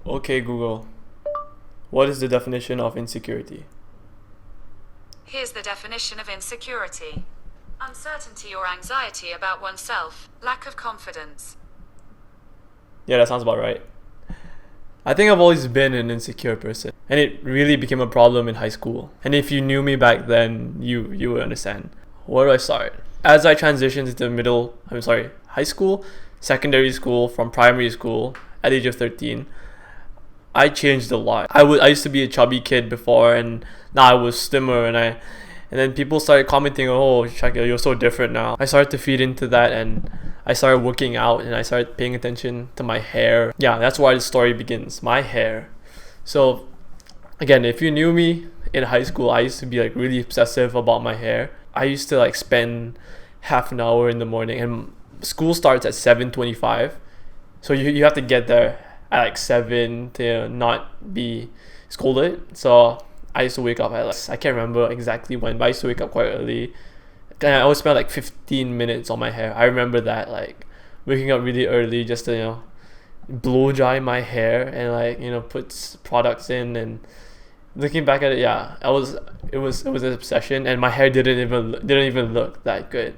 Okay, Google, what is the definition of insecurity? Here's the definition of insecurity: uncertainty or anxiety about oneself, lack of confidence. Yeah, that sounds about right. I think I've always been an insecure person, and it really became a problem in high school. And if you knew me back then, you would understand. Where do I start? As I transitioned into high school, secondary school, from primary school at the age of 13, I changed a lot. I used to be a chubby kid before, and now I was slimmer, and then people started commenting, "Oh, Shakil, you're so different now." I started to feed into that, and I started working out, and I started paying attention to my hair. Yeah, that's why the story begins. My hair. So, again, if you knew me in high school, I used to be like really obsessive about my hair. I used to like spend half an hour in the morning, and school starts at 7:25, so you have to get there at like 7 to not be scolded. So I used to wake up at like, I can't remember exactly when, but I used to wake up quite early. And I always spent like 15 minutes on my hair. I remember that, like waking up really early just to blow dry my hair and like put products in. And looking back at it, yeah, it was an obsession, and my hair didn't even look that good.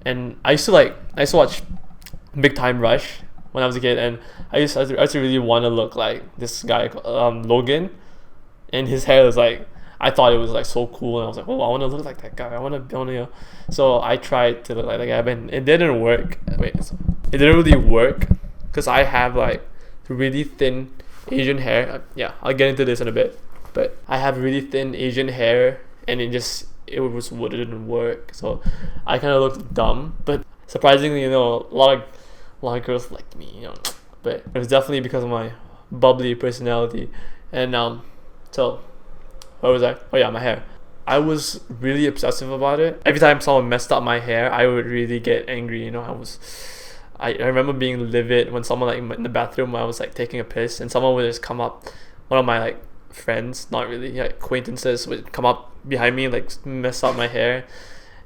And I used to watch Big Time Rush when I was a kid, and I used to really want to look like this guy, Logan, and his hair was like, I thought it was like so cool, and I was like, oh, I want to look like that guy. I want to. So I tried to look like that guy, but it didn't work. It didn't really work because I have like really thin Asian hair. Yeah, I'll get into this in a bit, but I have really thin Asian hair, and wouldn't work. So I kind of looked dumb, but surprisingly, a lot of girls liked me, But it was definitely because of my bubbly personality, and so where was I? Oh yeah, my hair. I was really obsessive about it. Every time someone messed up my hair, I would really get angry. I remember being livid when someone like in the bathroom when I was like taking a piss, and someone would just come up. One of my like friends, not really like acquaintances, would come up behind me and like mess up my hair,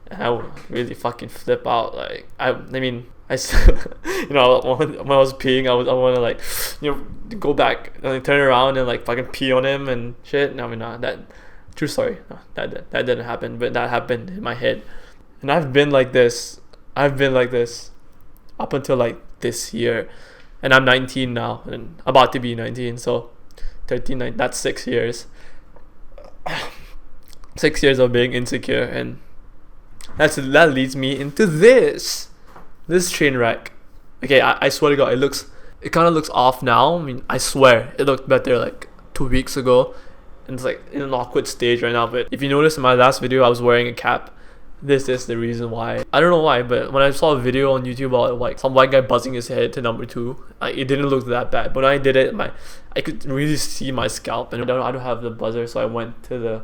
and I would really fucking flip out. Like I mean. I still, when I was peeing, I want to like, go back and like, turn around and like fucking pee on him and shit. No, I mean, that true story. No, that didn't happen, but that happened in my head, and I've been like this. Up until like this year, and I'm 19 now, and about to be 19. So, 13, that's 6 years. 6 years of being insecure, and that leads me into this train wreck. Okay, I swear to God, it kind of looks off now. I mean, I swear it looked better like 2 weeks ago, and it's like in an awkward stage right now. But if you notice in my last video, I was wearing a cap. This is the reason why. I don't know why, but when I saw a video on YouTube about like some white guy buzzing his head to number two, it didn't look that bad. But when I did it, I could really see my scalp, and I don't have the buzzer, so I went to the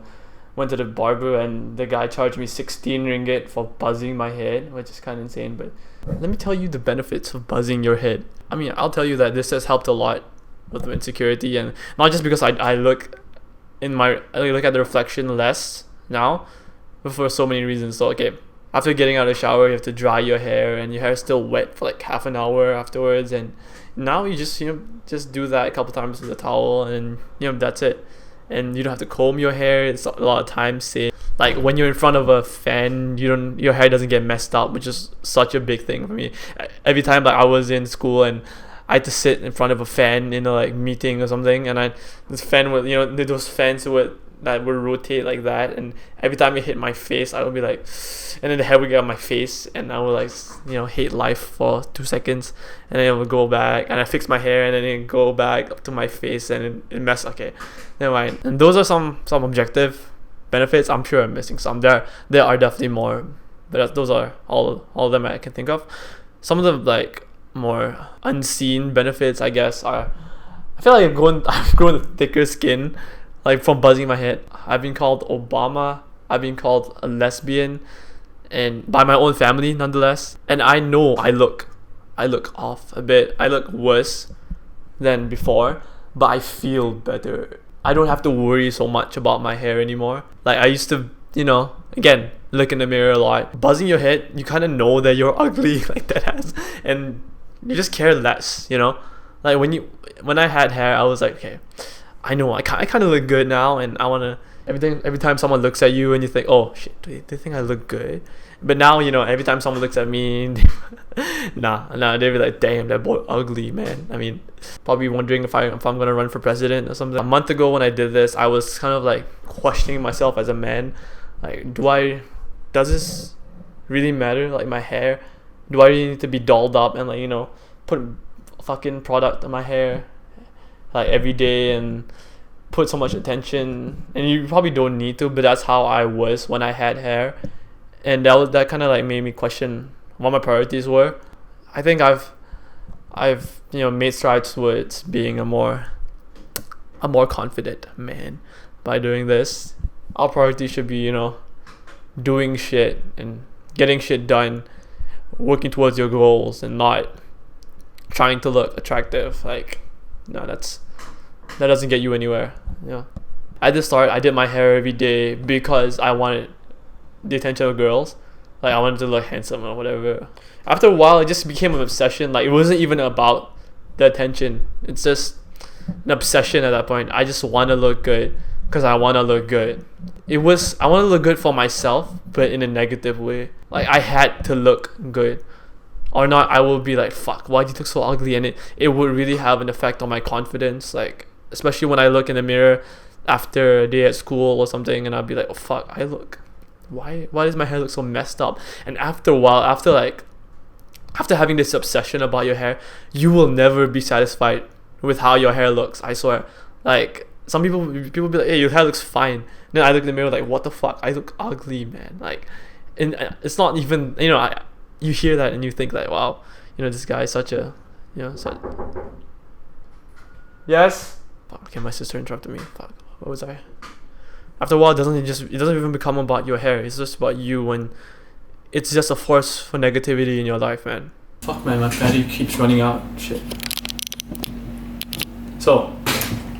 barber, and the guy charged me 16 ringgit for buzzing my head, which is kind of insane. But let me tell you the benefits of buzzing your head. I mean, I'll tell you that this has helped a lot with insecurity, and not just because I look at the reflection less now, but for so many reasons. So okay, after getting out of the shower, you have to dry your hair, and your hair is still wet for like half an hour afterwards, and now you just do that a couple times with a towel, and that's it. And you don't have to comb your hair. It's a lot of time saved. Like when you're in front of a fan, your hair doesn't get messed up, which is such a big thing for me. Every time like I was in school and I had to sit in front of a fan in a like meeting or something, and this fan would those fans that would rotate like that, and every time it hit my face, I would be like, and then the hair would get on my face, and I would like hate life for 2 seconds, and then it would go back, and I fix my hair, and then it go back up to my face, and it mess. Okay, never mind. And those are some objective benefits. I'm sure I'm missing some. There are definitely more, but those are all of them I can think of. Some of the like more unseen benefits, I guess, are I feel like I've grown a thicker skin. Like from buzzing my head, I've been called Obama. I've been called a lesbian, and by my own family, nonetheless. And I know I look off a bit. I look worse than before, but I feel better. I don't have to worry so much about my hair anymore. Like I used to, again, look in the mirror a lot. Buzzing your head, you kind of know that you're ugly like that, and you just care less. Like when I had hair, I was like, okay, I know I kind of look good now, and I wanna every time someone looks at you and you think, oh shit, do they think I look good? But now, every time someone looks at me, nah, they'd be like, damn, that boy ugly, man. I mean, probably wondering if I'm gonna run for president or something. A month ago when I did this, I was kind of like questioning myself as a man, like, does this really matter? Like my hair, do I really need to be dolled up and like put fucking product on my hair like every day and put so much attention? And you probably don't need to, but that's how I was when I had hair, and that kind of like made me question what my priorities were. I think I've made strides towards being a more confident man by doing this. Our priority should be doing shit and getting shit done, working towards your goals, and not trying to look attractive. Like, no, that doesn't get you anywhere. At the start, I did my hair every day because I wanted the attention of girls. Like, I wanted to look handsome or whatever. After a while, it just became an obsession. Like, it wasn't even about the attention. It's just an obsession at that point. I just want to look good because I want to look good. I want to look good for myself, but in a negative way. Like, I had to look good, or not I will be like, fuck, why do you look so ugly? And it would really have an effect on my confidence, like especially when I look in the mirror after a day at school or something, and I'll be like, oh fuck, why does my hair look so messed up? And after a while, after having this obsession about your hair, you will never be satisfied with how your hair looks, I swear. Like, some people be like, hey, your hair looks fine. Then I look in the mirror like, what the fuck, I look ugly, man. Like, and it's not even, you hear that and you think like, wow, this guy is such a, yes. Fuck, okay, my sister interrupted me. Fuck, what was I? After a while, it doesn't even become about your hair. It's just about you, and it's just a force for negativity in your life, man. Fuck, man, my battery keeps running out. Shit. So,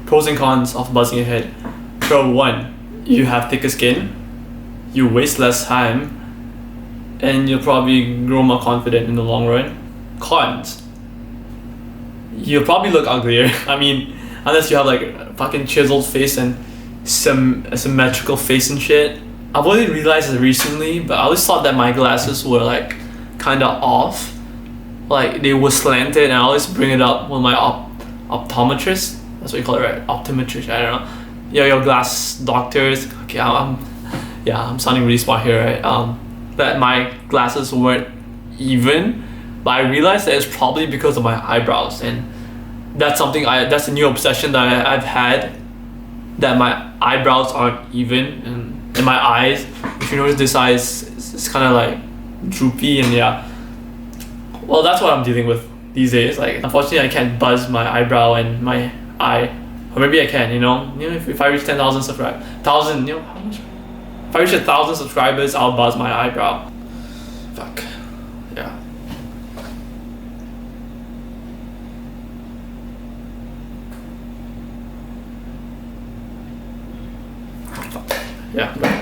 pros and cons of buzzing your head. Pro 1, you have thicker skin, you waste less time, and you'll probably grow more confident in the long run. Cons, you'll probably look uglier. I mean, unless you have like a fucking chiseled face and some symmetrical face and shit. I've only realized it recently, but I always thought that my glasses were like kind of off, like they were slanted, and I always bring it up with my optometrist. That's what you call it, right? Optometrist. I don't know. Yeah, your glass doctors. Okay, I'm sounding really smart here, right? That my glasses weren't even, but I realized that it's probably because of my eyebrows, and that's a new obsession that I've had, that my eyebrows aren't even, and my eyes, if you notice this eye is kind of like droopy, and yeah, well, that's what I'm dealing with these days. Like, unfortunately, I can't buzz my eyebrow and my eye, or maybe I can, if I reach 10,000 subscribers, how much? If I reach 1,000 subscribers, I'll buzz my eyebrow. Fuck. Yeah. Fuck. Yeah.